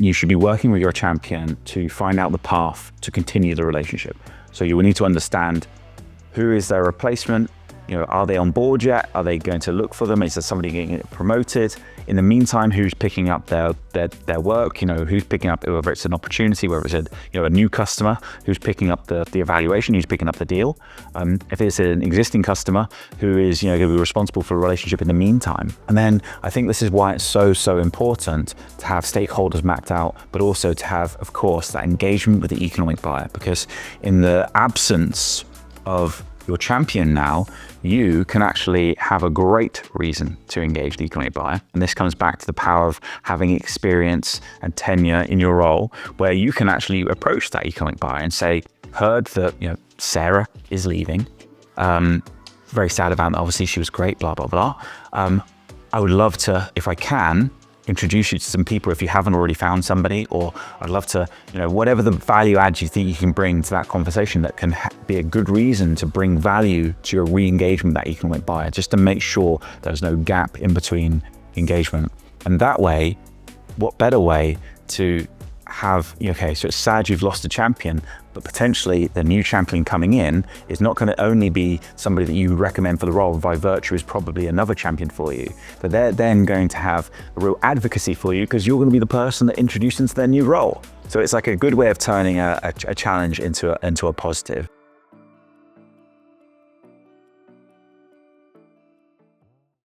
you should be working with your champion to find out the path to continue the relationship. So you will need to understand who is their replacement. Are they on board yet? Are they going to look for them? Is there somebody getting promoted? In the meantime, who's picking up their work? Who's picking up, whether it's an opportunity, whether it's a new customer, who's picking up the evaluation, who's picking up the deal. If it's an existing customer, who is going to be responsible for the relationship in the meantime. And then I think this is why it's so important to have stakeholders mapped out, but also to have, of course, that engagement with the economic buyer, because in the absence of your champion now, you can actually have a great reason to engage the economic buyer. And this comes back to the power of having experience and tenure in your role, where you can actually approach that economic buyer and say, heard that Sarah is leaving. Very sad about that. Obviously, she was great, blah, blah, blah. I would love to, if I can, introduce you to some people if you haven't already found somebody, or I'd love to, whatever the value add you think you can bring to that conversation that can be a good reason to bring value to your re-engagement with that economic buyer, just to make sure there's no gap in between engagement. And that way, what better way to have, okay, so it's sad you've lost a champion, but potentially the new champion coming in is not going to only be somebody that you recommend for the role, by virtue is probably another champion for you, but they're then going to have a real advocacy for you because you're going to be the person that introduced into their new role. So it's like a good way of turning a challenge into a positive.